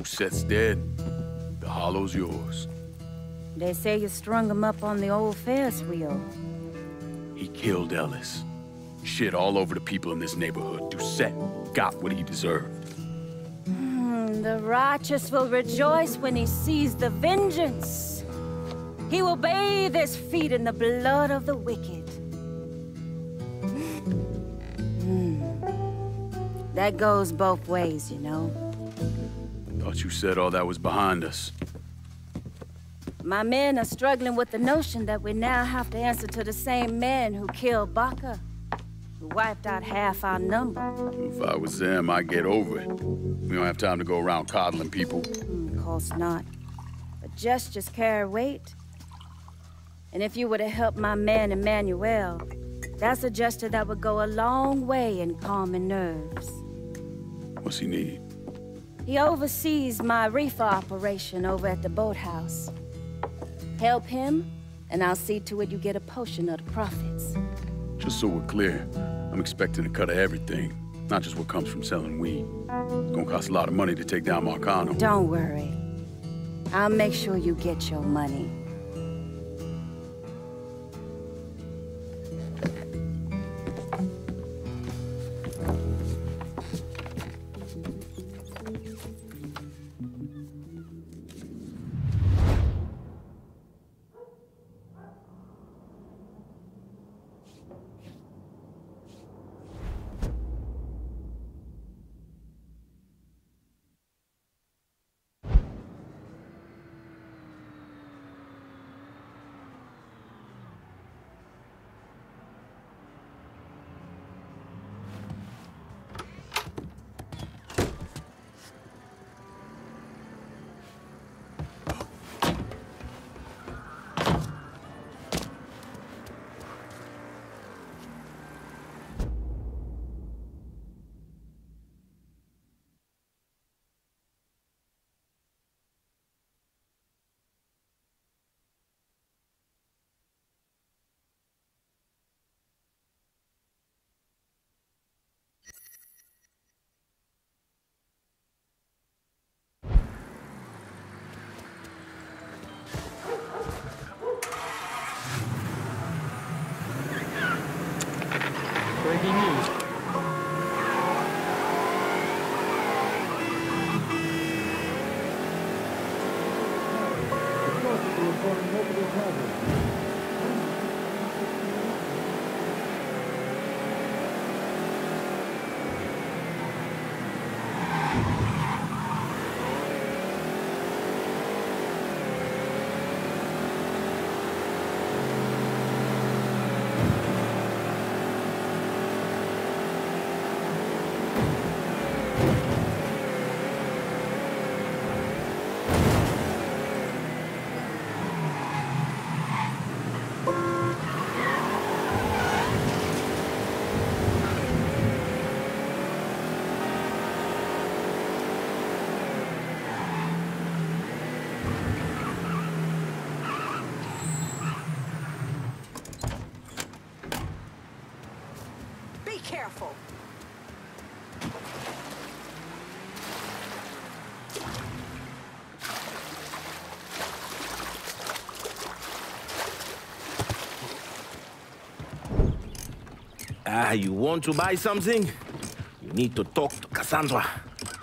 Set's dead. The hollow's yours. They say you strung him up on the old Ferris wheel. He killed Ellis. Shit all over the people in this neighborhood. Doucette got what he deserved. The righteous will rejoice when he sees the vengeance. He will bathe his feet in the blood of the wicked. That goes both ways, you know. Thought you said all that was behind us. My men are struggling with the notion that we now have to answer to the same men who killed Baca, who wiped out half our number. If I was them, I'd get over it. We don't have time to go around coddling people. Of course not. But gestures carry weight. And if you were to help my man Emmanuel, that's a gesture that would go a long way in calming nerves. What's he need? He oversees my reefer operation over at the boathouse. Help him, and I'll see to it you get a portion of the profits. Just so we're clear, I'm expecting a cut of everything, not just what comes from selling weed. It's gonna cost a lot of money to take down Marcano. Don't worry. I'll make sure you get your money. Breaking news. Careful. You want to buy something? You need to talk to Cassandra.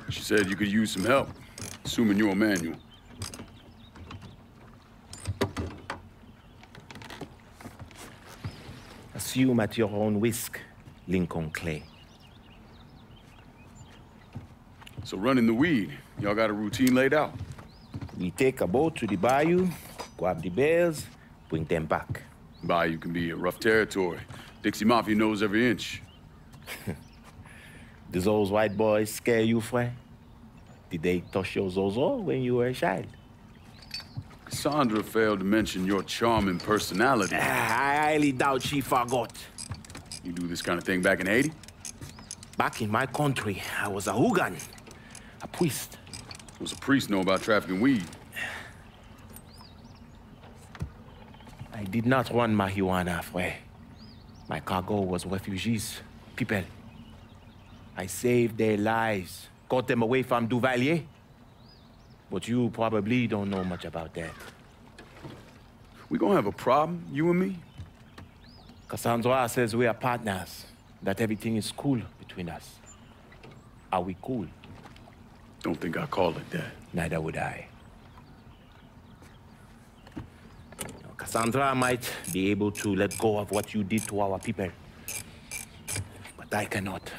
She said you could use some help, assuming you're Emmanuel. Assume at your own risk, Lincoln Clay. So running the weed, y'all got a routine laid out? We take a boat to the bayou, grab the bales, bring them back. Bayou can be a rough territory. Dixie Mafia knows every inch. Do those white boys scare you, Fred? Did they touch your zozo when you were a child? Cassandra failed to mention your charming personality. I highly doubt she forgot. You do this kind of thing back in Haiti? Back in my country, I was a hooligan, a priest. What's a priest know about trafficking weed? I did not run marijuana, frère. My cargo was refugees, people. I saved their lives, got them away from Duvalier. But you probably don't know much about that. We gonna have a problem, you and me? Cassandra says we are partners, that everything is cool between us. Are we cool? Don't think I call it that. Neither would I. Cassandra might be able to let go of what you did to our people. But I cannot.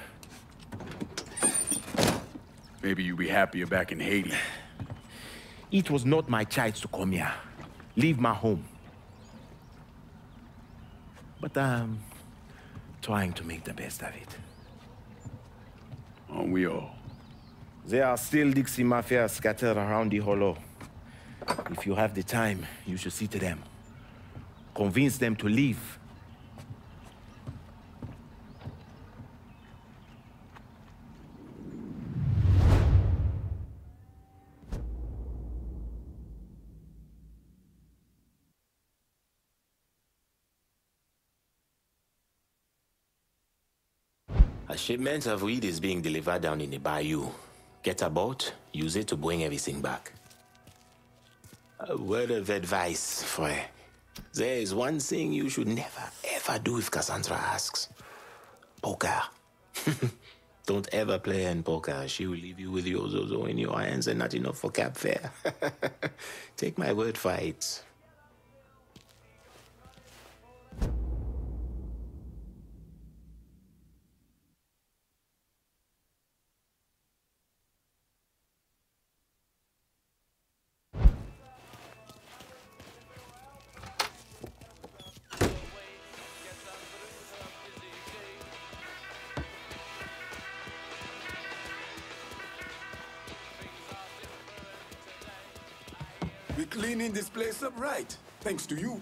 Maybe you'd be happier back in Haiti. It was not my choice to come here. Leave my home. But I'm trying to make the best of it. Aren't we all? There are still Dixie Mafia scattered around the hollow. If you have the time, you should see to them. Convince them to leave. A shipment of weed is being delivered down in the bayou. Get a boat, use it to bring everything back. A word of advice, frère. There is one thing you should never, ever do if Cassandra asks. Poker. Don't ever play her in poker. She will leave you with your zozo in your hands and not enough for cab fare. Take my word for it. We're cleaning this place up right, thanks to you.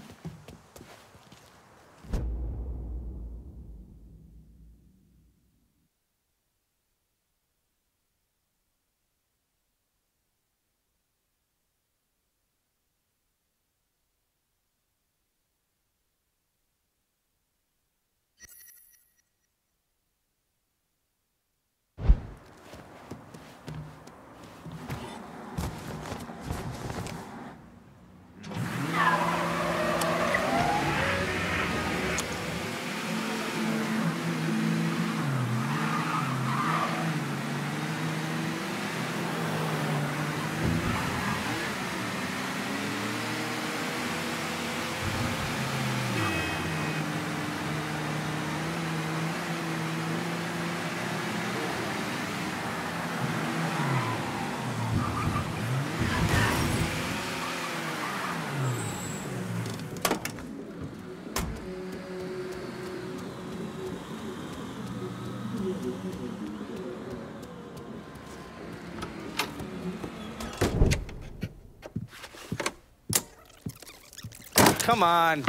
Come on.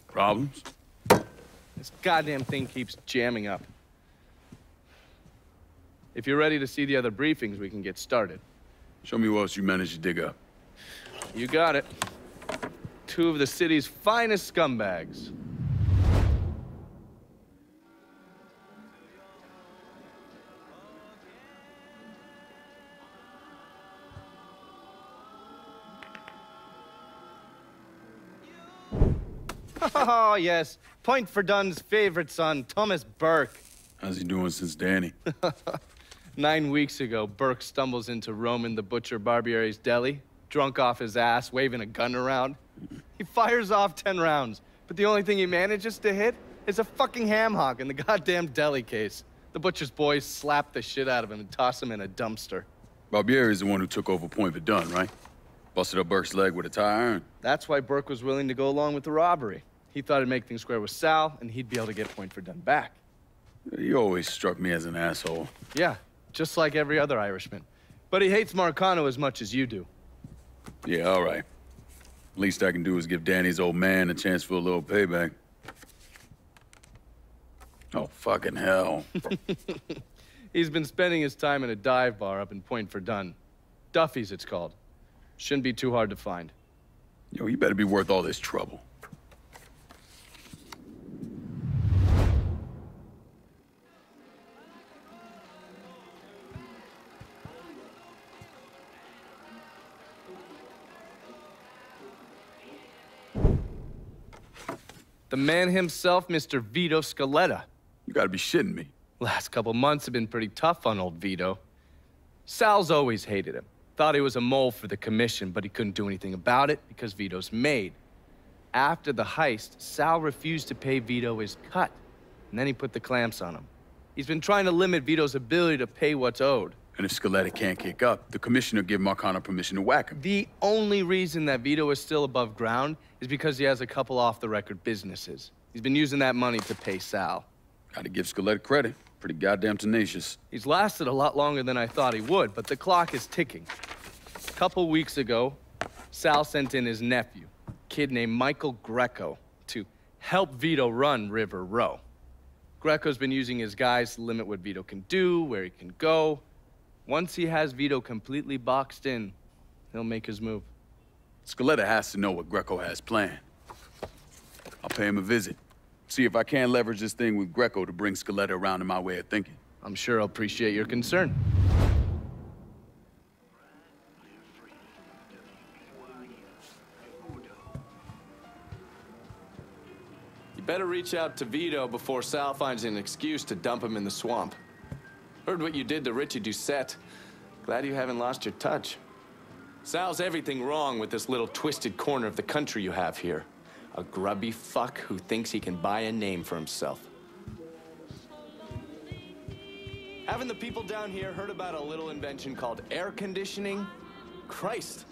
Problems? This goddamn thing keeps jamming up. If you're ready to see the other briefings, we can get started. Show me what else you managed to dig up. You got it. Two of the city's finest scumbags. Oh, yes. Point for Dunn's favorite son, Thomas Burke. How's he doing since Danny? 9 weeks ago, Burke stumbles into Roman the Butcher Barbiere's deli, drunk off his ass, waving a gun around. He fires off 10 rounds, but the only thing he manages to hit is a fucking ham hock in the goddamn deli case. The butcher's boys slap the shit out of him and toss him in a dumpster. Barbieri is the one who took over Point Verdun, right? Busted up Burke's leg with a tire iron. That's why Burke was willing to go along with the robbery. He thought it'd make things square with Sal, and he'd be able to get Point Verdun back. He always struck me as an asshole. Yeah, just like every other Irishman. But he hates Marcano as much as you do. Yeah, all right. Least I can do is give Danny's old man a chance for a little payback. Oh, fucking hell. He's been spending his time in a dive bar up in Point Verdun. Duffy's, it's called. Shouldn't be too hard to find. Yo, you better be worth all this trouble. The man himself, Mr. Vito Scaletta. You gotta be shitting me. Last couple months have been pretty tough on old Vito. Sal's always hated him. Thought he was a mole for the commission, but he couldn't do anything about it because Vito's made. After the heist, Sal refused to pay Vito his cut, and then he put the clamps on him. He's been trying to limit Vito's ability to pay what's owed. And if Scaletta can't kick up, the commissioner give Marcano permission to whack him. The only reason that Vito is still above ground is because he has a couple off-the-record businesses. He's been using that money to pay Sal. Gotta give Scaletta credit. Pretty goddamn tenacious. He's lasted a lot longer than I thought he would, but the clock is ticking. A couple weeks ago, Sal sent in his nephew, a kid named Michael Greco, to help Vito run River Row. Greco's been using his guys to limit what Vito can do, where he can go. Once he has Vito completely boxed in, he'll make his move. Scaletta has to know what Greco has planned. I'll pay him a visit. See if I can't leverage this thing with Greco to bring Scaletta around to my way of thinking. I'm sure he'll appreciate your concern. You better reach out to Vito before Sal finds an excuse to dump him in the swamp. Heard what you did to Richie Doucette. Glad you haven't lost your touch. Sal's everything wrong with this little twisted corner of the country you have here. A grubby fuck who thinks he can buy a name for himself. Haven't the people down here heard about a little invention called air conditioning? Christ,